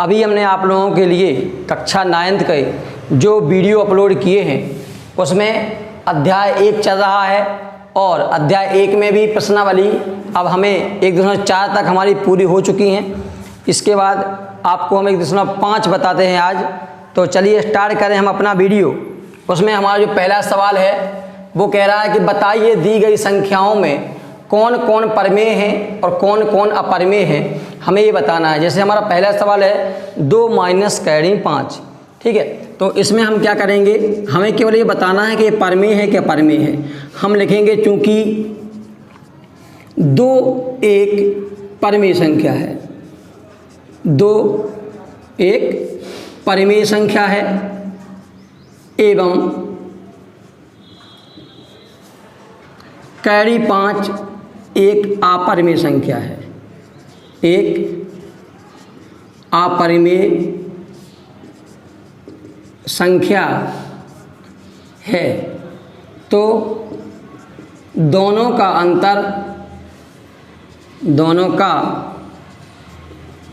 अभी हमने आप लोगों के लिए कक्षा 9th के जो वीडियो अपलोड किए हैं उसमें अध्याय 1 चल रहा है और अध्याय 1 में भी प्रश्नावली अब हमें 1.4 तक हमारी पूरी हो चुकी हैं। इसके बाद आपको हम 1.5 बताते हैं आज। तो चलिए स्टार्ट करें हम अपना वीडियो। उसमें हमारा जो पहला सवाल है वो कह रहा है कि बताइए दी गई संख्याओं में कौन कौन परमेय हैं और कौन कौन अपरमेय हैं, हमें ये बताना है। जैसे हमारा पहला सवाल है 2 माइनस कैरी 5, ठीक है। तो इसमें हम क्या करेंगे, हमें केवल ये बताना है कि ये परमेय है क्या परमेय है। हम लिखेंगे चूंकि 2 एक परमेय संख्या है, 2 एक परमेय संख्या है एवं कैरी 5 एक अपरमेय संख्या है, एक अपरमेय संख्या है। तो दोनों का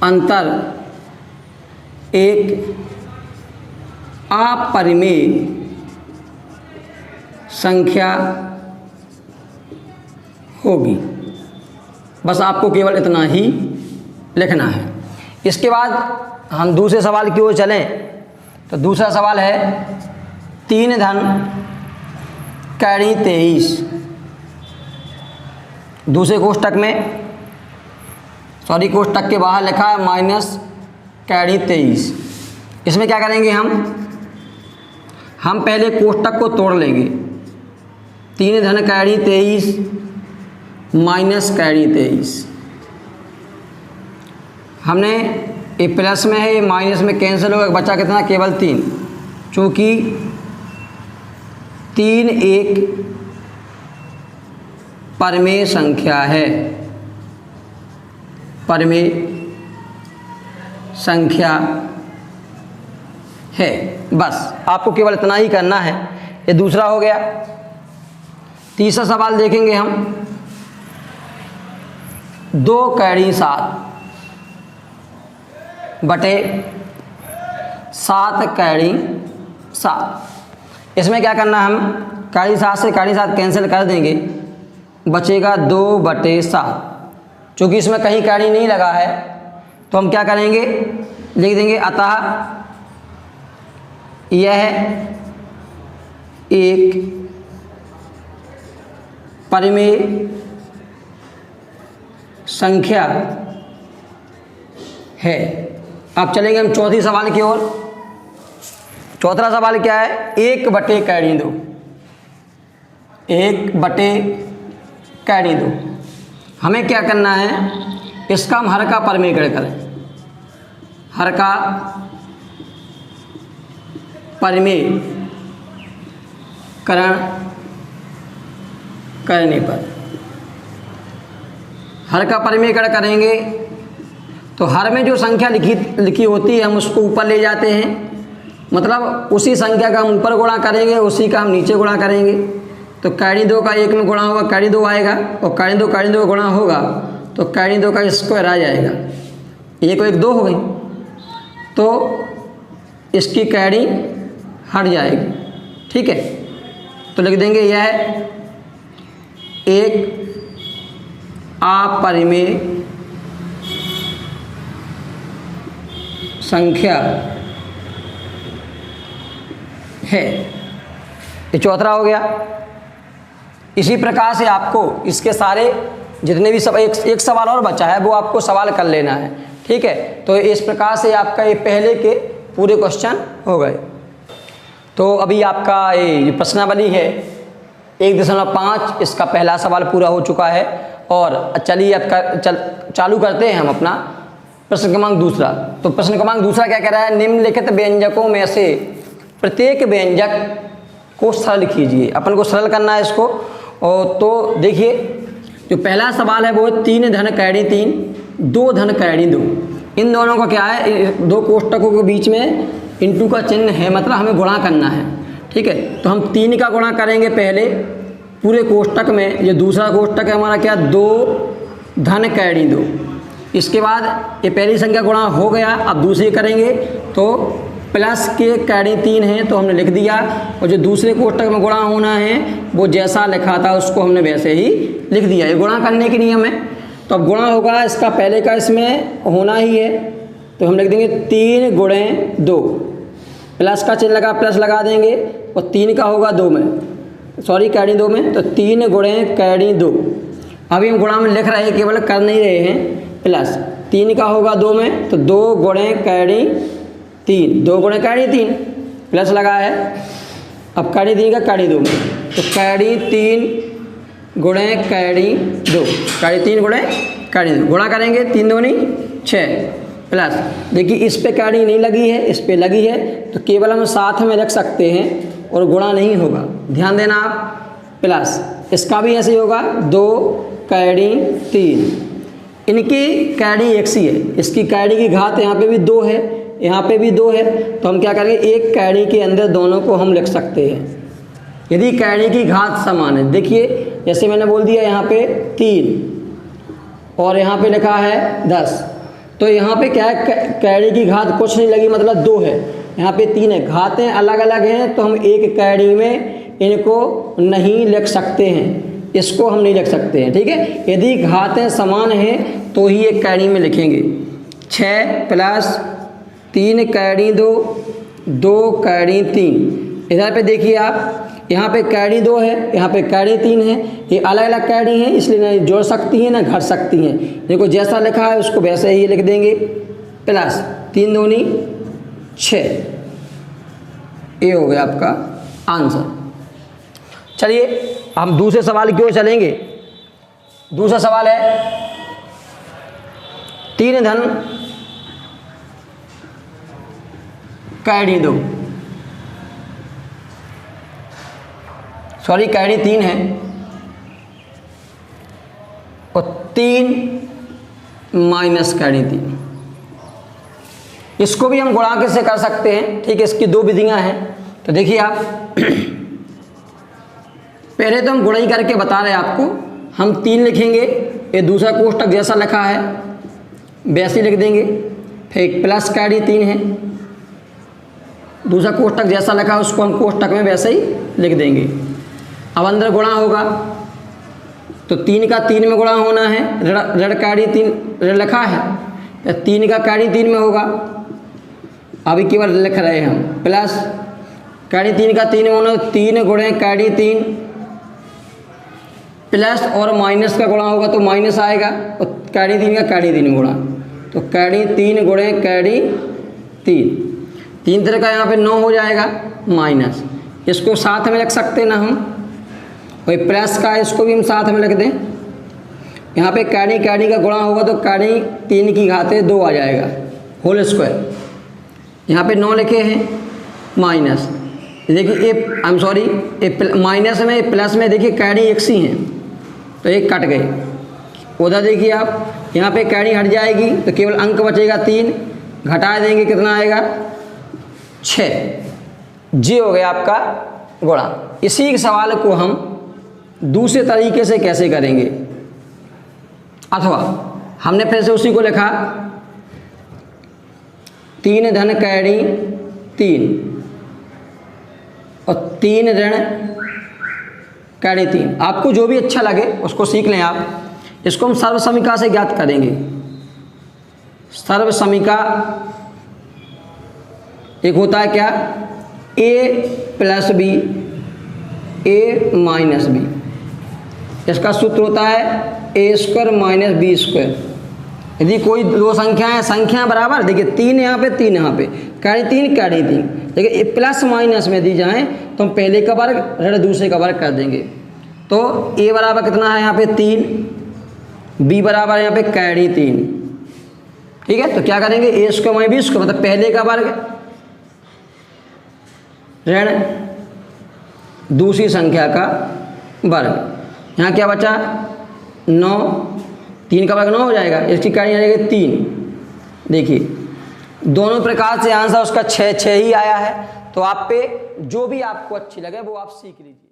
अंतर एक अपरमेय संख्या होगी। बस आपको केवल इतना ही लिखना है। इसके बाद हम दूसरे सवाल की ओर चलें। तो दूसरा सवाल है 3 धन कैरी 23। दूसरे कोष्टक में कोष्टक के बाहर लिखा है माइनस कैरी 23। इसमें क्या करेंगे, हम पहले कोष्टक को तोड़ लेंगे। 3 धन कैरी 23 माइनस कैरी 23। हमने ये प्लस में है, ये माइनस में कैंसिल होगा, बचा कितना, केवल 3। चूँकि 3 एक परमेय संख्या है, परमेय संख्या है। बस आपको केवल इतना ही करना है। ये दूसरा हो गया। तीसरा सवाल देखेंगे हम 2 कैरी 7 बटे 7 कैरी 7। इसमें क्या करना है, हम कैरी 7 से कैरी 7 कैंसिल कर देंगे, बचेगा 2 बटे 7। चूँकि इसमें कहीं कैरी नहीं लगा है तो हम क्या करेंगे, लिख देंगे अतः यह एक परमेय संख्या है। अब चलेंगे हम चौथी सवाल की ओर। चौथा सवाल क्या है, 1 बटे कैरी 2। 1 बटे कैरी 2। हमें क्या करना है, इसका हम हर का परमेयकरण करें। हर का परमेयकरण करने पर, हर का परमेयकरण करेंगे तो हर में जो संख्या लिखी होती है हम उसको ऊपर ले जाते हैं। मतलब उसी संख्या का हम ऊपर गुणा करेंगे, उसी का हम नीचे गुणा करेंगे। तो कैरी 2 का 1 में गुणा होगा, कैरी 2 आएगा, और कैरी 2 गुणा होगा तो कैरी 2 का स्क्वायर आ जाएगा। 1 और 1 2 हो गई, तो इसकी कैरी हट जाएगी, ठीक है। तो लिख देंगे यह एक अपरमेय संख्या है। ये चौथा हो गया। इसी प्रकार से आपको इसके सारे जितने भी एक सवाल और बचा है वो आपको सवाल कर लेना है, ठीक है। तो इस प्रकार से आपका ये पहले के पूरे क्वेश्चन हो गए। तो अभी आपका ये प्रश्नावली है 1.5, इसका पहला सवाल पूरा हो चुका है। और चलिए अब चालू करते हैं हम अपना प्रश्न क्रमांक दूसरा। तो प्रश्न क्रमांक दूसरा क्या कह रहा है, निम्नलिखित व्यंजकों में से प्रत्येक व्यंजक को सरल कीजिए। अपन को सरल करना है इसको। और तो देखिए जो पहला सवाल है वो है 3 धन कैरी 3 2 धन कैरी 2। इन दोनों का क्या है, 2 कोष्टकों के बीच में इंटू का चिन्ह है, मतलब हमें गुणा करना है, ठीक है। तो हम 3 का गुणा करेंगे पहले पूरे कोष्टक में। ये दूसरा कोष्टक है हमारा क्या, 2 धन कैरी 2, इसके बाद ये पहली संख्या गुणा हो गया, अब दूसरी करेंगे तो प्लस के कैडी 3 है तो हमने लिख दिया, और जो दूसरे कोष्टक में गुणा होना है वो जैसा लिखा था उसको हमने वैसे ही लिख दिया। ये गुणा करने के नियम है। तो अब गुणा होगा, इसका पहले का इसमें होना ही है तो हम लिख देंगे 3 गुणे 2, प्लस का चिन्ह लगा प्लस लगा देंगे, और 3 का होगा 2 में, सॉरी कैडी 2 में, तो 3 गुणे कैडी 2। अभी हम गुणा में लिख रहे हैं, केवल कर नहीं रहे हैं। प्लस 3 का होगा 2 में, तो 2 गुणे कैडी 3, 2 गुणे कैडी 3, प्लस लगा है। अब कैडी 3 का कैडी 2 में, तो कैडी 3 गुणे कैडी 2, कैडी 3 गुणे कैडी 2, गुणा करेंगे 3 दूनी 6, प्लस देखिए इस पे कैडी नहीं लगी है, इस पे लगी है, तो केवल हम साथ में रख सकते हैं और गुणा नहीं होगा, ध्यान देना आप। प्लस इसका भी ऐसे ही होगा 2 कैडी 3, इनकी कैडी एक सी है, इसकी कैडी की घात यहाँ पे भी 2 है, यहाँ पे भी 2 है, तो हम क्या करेंगे एक कैडी के अंदर दोनों को हम लिख सकते हैं यदि कैडी की घात समान है। देखिए जैसे मैंने बोल दिया यहाँ पे 3 और यहाँ पे लिखा है 10, तो यहाँ पे क्या है कैडी की घात कुछ नहीं लगी, मतलब 2 है, यहाँ पे 3 है, घातें अलग अलग हैं तो हम एक कैडी में इनको नहीं लिख सकते हैं, इसको हम नहीं लिख सकते हैं, ठीक है। यदि घातें समान हैं तो ही एक कैडी में लिखेंगे। 6 प्लस 3 कैडी 2, 2 कैडी 3, इधर पे देखिए आप, यहाँ पे कैडी 2 है, यहाँ पे कैडी 3 है, ये अलग अलग कैडी हैं इसलिए ना जोड़ सकती हैं ना घट सकती हैं। देखो जैसा लिखा है उसको वैसे ही लिख देंगे। प्लस 3 दूनी 6, ये हो गया आपका आंसर। चलिए हम दूसरे सवाल की ओर चलेंगे। दूसरा सवाल है 3 धन कैडी 2, सॉरी कैडी 3 है और 3 माइनस कैडी 3, इसको भी हम गुणा कैसे कर सकते हैं, ठीक है। इसकी 2 विधियां हैं, तो देखिए आप पहले तो हम गुणा ही करके बता रहे हैं आपको। हम 3 लिखेंगे, ये दूसरा कोष्टक जैसा लिखा है वैसे लिख देंगे, फिर एक प्लस कैडी 3 है, दूसरा कोष्टक जैसा लिखा है उसको हम कोष्टक में वैसे ही लिख देंगे। अब अंदर गुणा होगा तो 3 का 3 में गुणा होना है, ऋण कैडी 3 लिखा है, 3 का कैडी 3 में होगा, अभी केवल लिख रहे हैं हम। प्लस कैडी 3 का 3 में होना, 3 गुणे कैडी 3, प्लस और माइनस का गुणा होगा तो माइनस आएगा, और कैडी 3 का कैडी 3 में गुणा, तो कैडी 3 गुणे कैडी 3 तरह का यहाँ पे 9 हो जाएगा माइनस, इसको साथ में लिख सकते हैं ना हम, वही प्लस का इसको भी हम साथ में लिख दें। यहाँ पे कैडी कैडी का गुणा होगा तो कैडी 3 की घाते 2 आ जाएगा होल स्क्वायर। यहाँ पे 9 लिखे हैं माइनस, देखिए आई एम सॉरी माइनस में प्लस में देखिए कैडी एक सी हैं तो एक कट गए, उधर देखिए आप यहाँ पे कैडी हट जाएगी तो केवल अंक बचेगा 3, घटा देंगे कितना आएगा 6, जी हो गया आपका गुणा। इसी सवाल को हम दूसरे तरीके से कैसे करेंगे, अथवा हमने फिर से उसी को लिखा 3 धन कैडी 3 और 3 ऋण कैडी 3, आपको जो भी अच्छा लगे उसको सीख लें आप। इसको हम सर्वसमीका से ज्ञात करेंगे। सर्वसमीका एक होता है क्या, a plus B a minus B, इसका सूत्र होता है A square minus B square. यदि कोई दो संख्याएं बराबर, देखिए 3 यहाँ पे 3 यहाँ पे, कैडी 3 कैडी 3, देखिए प्लस माइनस में दी जाए तो हम पहले का वर्ग ऋण दूसरे का वर्ग कर देंगे। तो ए बराबर कितना है यहाँ पे 3, बी बराबर यहाँ पे कैडी 3, ठीक है। तो क्या करेंगे ए स्क्वायर माइनस बी स्क्वायर, मतलब पहले का वर्ग ऋण दूसरी संख्या का वर्ग। यहाँ क्या बचा 9, 3 का वर्ग 9 हो जाएगा, इसकी कैडी आ जाएगी 3। देखिए दोनों प्रकार से आंसर उसका 6 ही आया है। तो आप पे जो भी आपको अच्छी लगे वो आप सीख लीजिए।